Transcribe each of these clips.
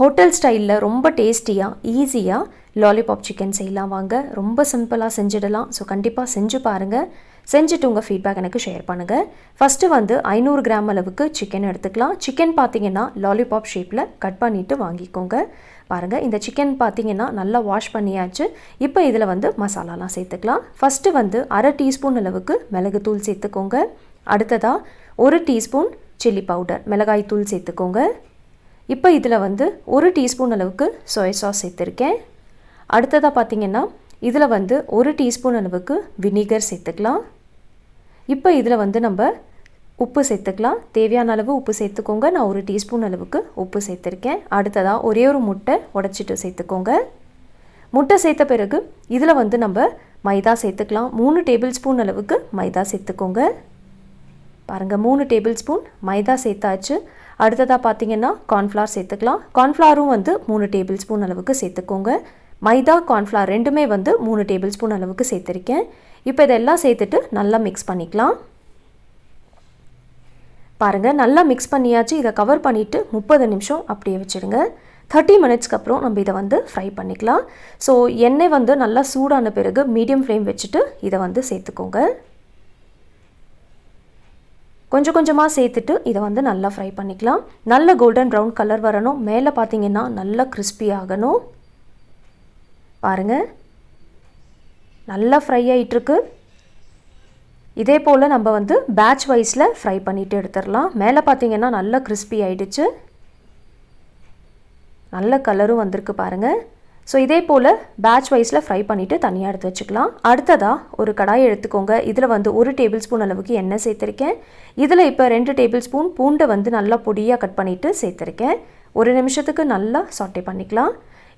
Hotel ஸ்டைலில் ரொம்ப டேஸ்டியாக ஈஸியாக லாலிபாப் சிக்கன் செய்யலாம் வாங்க. ரொம்ப சிம்பிளாக செஞ்சிடலாம். ஸோ கண்டிப்பாக செஞ்சு பாருங்கள். செஞ்சுட்டு உங்கள் ஃபீட்பேக் எனக்கு ஷேர் பண்ணுங்கள். ஃபஸ்ட்டு வந்து 500 கிராம் அளவுக்கு சிக்கன் எடுத்துக்கலாம். சிக்கன் பார்த்தீங்கன்னா லாலிபாப் ஷேப்பில் கட் பண்ணிவிட்டு வாங்கிக்கோங்க. பாருங்கள், இந்த சிக்கன் பார்த்தீங்கன்னா நல்லா வாஷ் பண்ணியாச்சு. இப்போ இதில் வந்து மசாலாலாம் சேர்த்துக்கலாம். ஃபஸ்ட்டு வந்து அரை டீஸ்பூன் அளவுக்கு மிளகுத்தூள் சேர்த்துக்கோங்க. அடுத்ததாக 1 டீஸ்பூன் சில்லி பவுடர் மிளகாய் தூள் சேர்த்துக்கோங்க. இப்போ இதில் வந்து 1 டீஸ்பூன் அளவுக்கு சோயா சாஸ் சேர்த்துருக்கேன். அடுத்ததாக பார்த்திங்கன்னா இதில் வந்து 1 டீஸ்பூன் அளவுக்கு வினிகர் சேர்த்துக்கலாம். இப்போ இதில் வந்து நம்ம உப்பு சேர்த்துக்கலாம். தேவையான அளவு உப்பு சேர்த்துக்கோங்க. நான் 1 டீஸ்பூன் அளவுக்கு உப்பு சேர்த்துருக்கேன். அடுத்ததாக ஒரே ஒரு முட்டை உடைச்சிட்டு சேர்த்துக்கோங்க. முட்டை சேர்த்த பிறகு இதில் வந்து நம்ம மைதா சேர்த்துக்கலாம். 3 டேபிள் ஸ்பூன் அளவுக்கு மைதா சேர்த்துக்கோங்க. பாருங்கள், 3 டேபிள் ஸ்பூன் மைதா சேர்த்தாச்சு. அடுத்ததாக பார்த்தீங்கன்னா கார்ன்ஃப்ளவர் சேர்த்துக்கலாம். கார்ன்ஃப்ளவரும் வந்து 3 டேபிள் ஸ்பூன் அளவுக்கு சேர்த்துக்கோங்க. மைதா கார்ன்ஃப்ளவர் ரெண்டுமே வந்து 3 டேபிள் ஸ்பூன் அளவுக்கு சேர்த்துருக்கேன். இப்போ இதெல்லாம் சேர்த்துட்டு நல்லா மிக்ஸ் பண்ணிக்கலாம். பாருங்கள், நல்லா மிக்ஸ் பண்ணியாச்சு. இதை கவர் பண்ணிவிட்டு 30 நிமிஷம் அப்படியே வச்சுடுங்க. 30 மினிட்ஸ்க்கு அப்புறம் நம்ம இதை வந்து ஃப்ரை பண்ணிக்கலாம். ஸோ எண்ணெய் வந்து நல்லா சூடான பிறகு மீடியம் ஃப்ளேம் வச்சுட்டு இதை வந்து சேர்த்துக்கோங்க. கொஞ்சம் கொஞ்சமாக சேர்த்துட்டு இதை வந்து நல்லா ஃப்ரை பண்ணிக்கலாம். நல்ல கோல்டன் ப்ரௌன் கலர் வரணும். மேலே பார்த்தீங்கன்னா நல்லா கிறிஸ்பி ஆகணும். பாருங்கள், நல்லா ஃப்ரை ஆகிட்டுருக்கு. இதே போல் நம்ம வந்து பேட்ச் வைஸில் ஃப்ரை பண்ணிவிட்டு எடுத்துடலாம். மேலே பார்த்தீங்கன்னா நல்லா கிறிஸ்பி ஆகிடுச்சு. நல்ல கலரும் வந்திருக்கு பாருங்கள். ஸோ இதே போல் பேட்ச் வைஸில் ஃப்ரை பண்ணிவிட்டு தனியாக எடுத்து வச்சுக்கலாம். அடுத்ததாக ஒரு கடாயை எடுத்துக்கோங்க. இதில் வந்து 1 டேபிள் ஸ்பூன் அளவுக்கு எண்ணெய் சேர்த்துருக்கேன். இதில் இப்போ 2 டேபிள் ஸ்பூன் பூண்டை வந்து நல்லா பொடியாக கட் பண்ணிவிட்டு சேர்த்துருக்கேன். 1 நிமிஷத்துக்கு நல்லா சாட்டே பண்ணிக்கலாம்.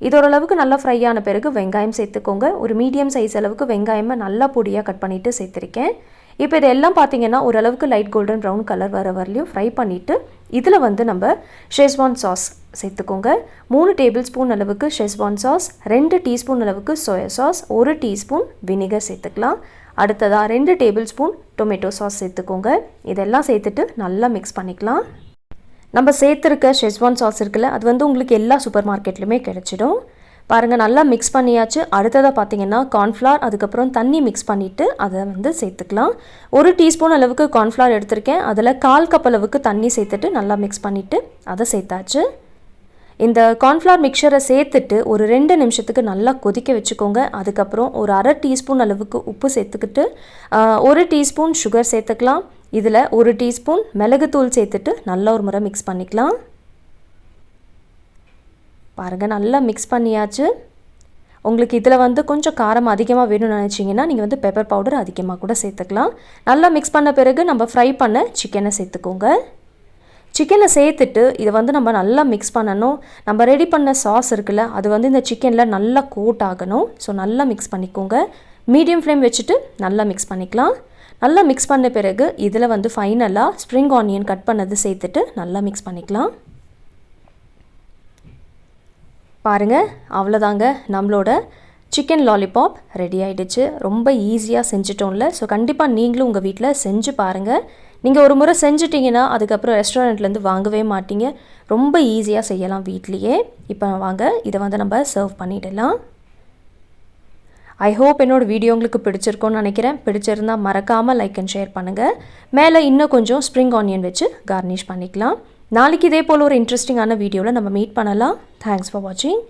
இது ஓரளவுக்கு நல்லா ஃப்ரை ஆன பிறகு வெங்காயம் சேர்த்துக்கோங்க. ஒரு மீடியம் சைஸ் அளவுக்கு வெங்காயமாக நல்லா பொடியாக கட் பண்ணிவிட்டு சேர்த்துருக்கேன். இப்போ இதெல்லாம் பார்த்தீங்கன்னா ஓரளவுக்கு லைட் கோல்டன் ப்ரௌன் கலர் வர வரலையும் ஃப்ரை பண்ணிவிட்டு இதில் வந்து நம்ம ஷெஸ்வான் சாஸ் சேர்த்துக்கோங்க. 3 டேபிள் ஸ்பூன் அளவுக்கு ஷெஸ்வான் சாஸ், 2 டீஸ்பூன் அளவுக்கு சோயா சாஸ், 1 டீஸ்பூன் வினிகர் சேர்த்துக்கலாம். அடுத்ததாக 2 டேபிள் ஸ்பூன் டொமேட்டோ சாஸ் சேர்த்துக்கோங்க. இதெல்லாம் சேர்த்துட்டு நல்லா மிக்ஸ் பண்ணிக்கலாம். நம்ம சேர்த்துருக்க ஷெஸ்வான் சாஸ் இருக்குல்ல, அது வந்து உங்களுக்கு எல்லா சூப்பர் மார்க்கெட்லையுமே கிடைச்சிடும். பாருங்கள், நல்லா மிக்ஸ் பண்ணியாச்சு. அடுத்ததாக பார்த்தீங்கன்னா கார்ன்ஃப்ளவர், அதுக்கப்புறம் தண்ணி மிக்ஸ் பண்ணிவிட்டு அதை வந்து சேர்த்துக்கலாம். 1 டீஸ்பூன் அளவுக்கு கார்ன்ஃப்ளவர் எடுத்திருக்கேன். அதில் 1/4 கப் அளவுக்கு தண்ணி சேர்த்துட்டு நல்லா மிக்ஸ் பண்ணிவிட்டு அதை சேர்த்தாச்சு. இந்த கார்ன்ஃப்ளவர் மிக்சரை சேர்த்துட்டு ஒரு 2 நிமிஷத்துக்கு நல்லா கொதிக்க வச்சுக்கோங்க. அதுக்கப்புறம் ஒரு அரை டீஸ்பூன் அளவுக்கு உப்பு சேர்த்துக்கிட்டு 1 டீஸ்பூன் சுகர் சேர்த்துக்கலாம். இதில் 1 டீஸ்பூன் மிளகுத்தூள் சேர்த்துட்டு நல்லா ஒரு முறை மிக்ஸ் பண்ணிக்கலாம். பாருங்கள், நல்லா மிக்ஸ் பண்ணியாச்சு. உங்களுக்கு இதில் வந்து கொஞ்சம் காரம் அதிகமாக வேணும்னு நினச்சிங்கன்னா நீங்கள் வந்து பெப்பர் பவுடர் அதிகமாக கூட சேர்த்துக்கலாம். நல்லா மிக்ஸ் பண்ண பிறகு நம்ம ஃப்ரை பண்ண சிக்கனை சேர்த்துக்கோங்க. சிக்கனை சேர்த்துட்டு இதை வந்து நம்ம நல்லா மிக்ஸ் பண்ணணும். நம்ம ரெடி பண்ண சாஸ் இருக்குல்ல, அது வந்து இந்த சிக்கனில் நல்லா கோட் ஆகணும். ஸோ நல்லா மிக்ஸ் பண்ணிக்கோங்க. மீடியம் ஃப்ளேம் வச்சுட்டு நல்லா மிக்ஸ் பண்ணிக்கலாம். நல்லா மிக்ஸ் பண்ண பிறகு இதில் வந்து ஃபைனலாக ஸ்ப்ரிங் ஆனியன் கட் பண்ணது சேர்த்துட்டு நல்லா மிக்ஸ் பண்ணிக்கலாம். பாருங்கள், அவ்வளோதாங்க, நம்மளோட சிக்கன் லாலிபாப் ரெடி ஆகிடுச்சு. ரொம்ப ஈஸியாக செஞ்சிட்டோம்ல. ஸோ கண்டிப்பாக நீங்களும் உங்கள் வீட்டில் செஞ்சு பாருங்கள். நீங்கள் ஒரு முறை செஞ்சிட்டிங்கன்னா அதுக்கப்புறம் ரெஸ்டாரண்ட்லேருந்து வாங்கவே மாட்டீங்க. ரொம்ப ஈஸியாக செய்யலாம் வீட்லேயே. இப்போ வாங்க இதை வந்து நம்ம சர்வ் பண்ணிடலாம். ஐ ஹோப் என்னோடய வீடியோ உங்களுக்கு பிடிச்சிருக்கோன்னு நினைக்கிறேன். பிடிச்சிருந்தால் மறக்காமல் லைக் அண்ட் ஷேர் பண்ணுங்கள். மேலே இன்னும் கொஞ்சம் ஸ்ப்ரிங் ஆனியன் வச்சு கார்னிஷ் பண்ணிக்கலாம். நாளைக்கு இதே போல் ஒரு இன்ட்ரெஸ்டிங்கான வீடியோவில் நம்ம மீட் பண்ணலாம். தேங்க்ஸ் ஃபார் வாட்சிங்.